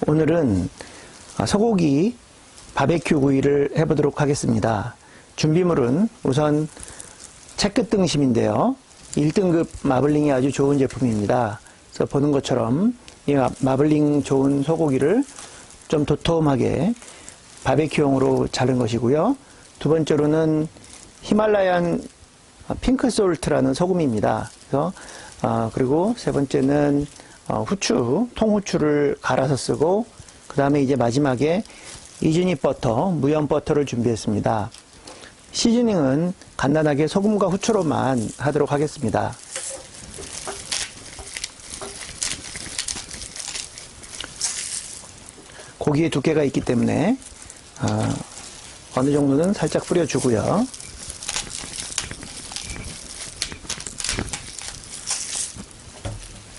오늘은 소고기 바베큐 구이를 해보도록 하겠습니다. 준비물은 우선 채끝 등심인데요. 1등급 마블링이 아주 좋은 제품입니다. 그래서 보는 것처럼 이 마블링 좋은 소고기를 좀 도톰하게 바베큐용으로 자른 것이고요. 두 번째로는 히말라얀 핑크솔트라는 소금입니다. 그래서 그리고 세 번째는 후추, 통후추를 갈아서 쓰고, 그 다음에 이제 마지막에 이즈니 버터, 무염 버터를 준비했습니다. 시즈닝은 간단하게 소금과 후추로만 하도록 하겠습니다. 고기에 두께가 있기 때문에 어느 정도는 살짝 뿌려주고요.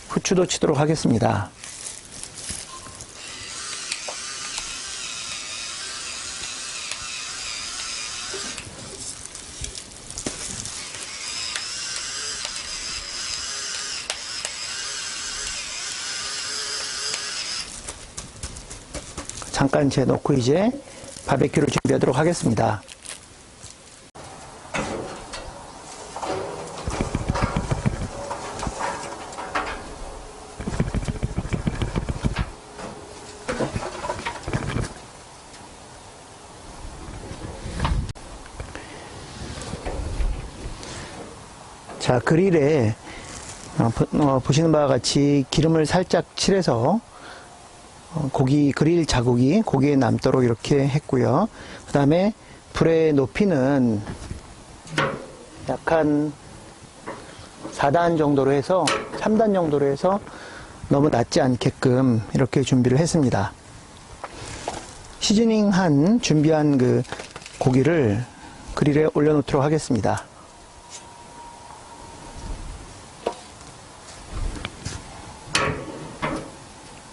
후추도 치도록 하겠습니다. 잠깐 재놓고 이제 바베큐를 준비하도록 하겠습니다. 자, 그릴에 보시는 바와 같이 기름을 살짝 칠해서 그릴 자국이 고기에 남도록 이렇게 했고요. 그 다음에 불의 높이는 약간 4단 정도로 해서 3단 정도로 해서 너무 낮지 않게끔 이렇게 준비를 했습니다. 시즈닝한 준비한 그 고기를 그릴에 올려놓도록 하겠습니다.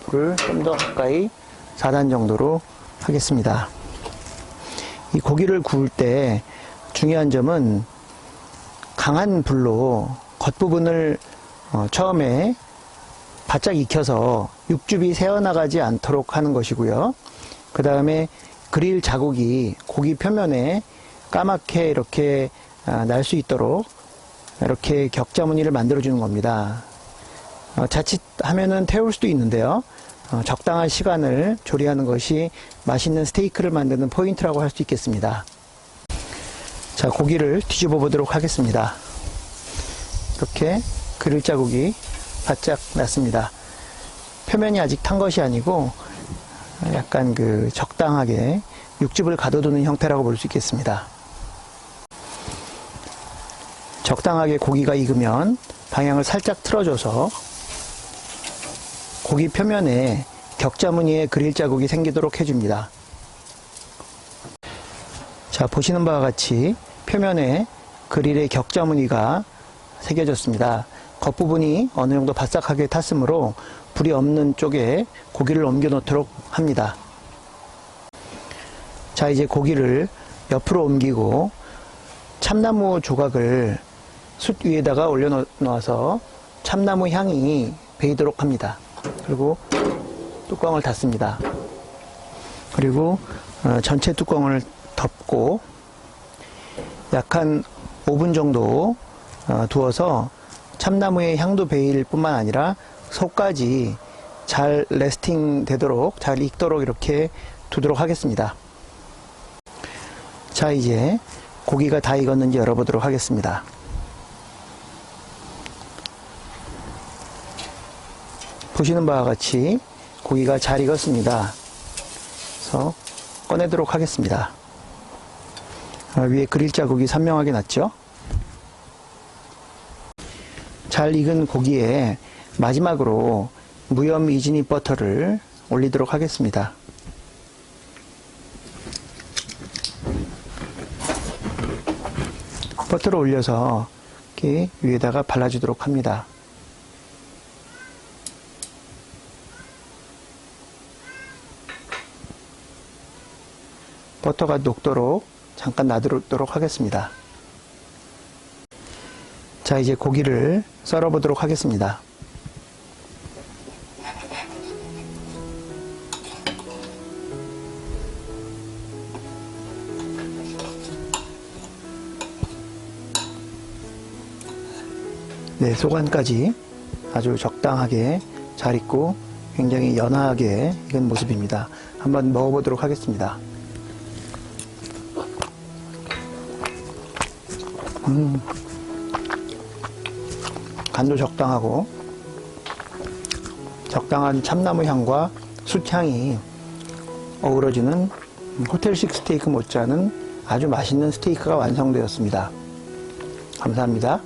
불을 좀 더 가까이 4단 정도로 하겠습니다. 이 고기를 구울 때 중요한 점은 강한 불로 겉부분을 처음에 바짝 익혀서 육즙이 새어나가지 않도록 하는 것이고요. 그 다음에 그릴 자국이 고기 표면에 까맣게 이렇게 날 수 있도록 이렇게 격자 무늬를 만들어 주는 겁니다. 자칫하면은 태울 수도 있는데요. 적당한 시간을 조리하는 것이 맛있는 스테이크를 만드는 포인트라고 할 수 있겠습니다. 자, 고기를 뒤집어 보도록 하겠습니다. 이렇게 그릴 자국이 바짝 났습니다. 표면이 아직 탄 것이 아니고 약간 적당하게 육즙을 가둬두는 형태라고 볼 수 있겠습니다. 적당하게 고기가 익으면 방향을 살짝 틀어줘서 고기 표면에 격자 무늬의 그릴 자국이 생기도록 해줍니다. 자, 보시는 바와 같이 표면에 그릴의 격자 무늬가 새겨졌습니다. 겉부분이 어느 정도 바싹하게 탔으므로 불이 없는 쪽에 고기를 옮겨 놓도록 합니다. 자, 이제 고기를 옆으로 옮기고 참나무 조각을 숯 위에다가 올려놓아서 참나무 향이 배이도록 합니다. 그리고 뚜껑을 닫습니다. 그리고 전체 뚜껑을 덮고 약 한 5분 정도 두어서 참나무의 향도 배일 뿐만 아니라 속까지 잘 레스팅 되도록, 잘 익도록 이렇게 두도록 하겠습니다. 자, 이제 고기가 다 익었는지 열어보도록 하겠습니다. 보시는 바와 같이 고기가 잘 익었습니다. 그래서 꺼내도록 하겠습니다. 위에 그릴 자국이 선명하게 났죠? 잘 익은 고기에 마지막으로 무염 이즈니 버터를 올리도록 하겠습니다. 버터를 올려서 이렇게 위에다가 발라주도록 합니다. 버터가 녹도록 잠깐 놔두도록 하겠습니다. 자, 이제 고기를 썰어 보도록 하겠습니다. 네, 소간까지 아주 적당하게 잘 익고 굉장히 연하게 익은 모습입니다. 한번 먹어보도록 하겠습니다. 간도 적당하고 적당한 참나무 향과 숯향이 어우러지는 호텔식 스테이크 못지않은 아주 맛있는 스테이크가 완성되었습니다. 감사합니다.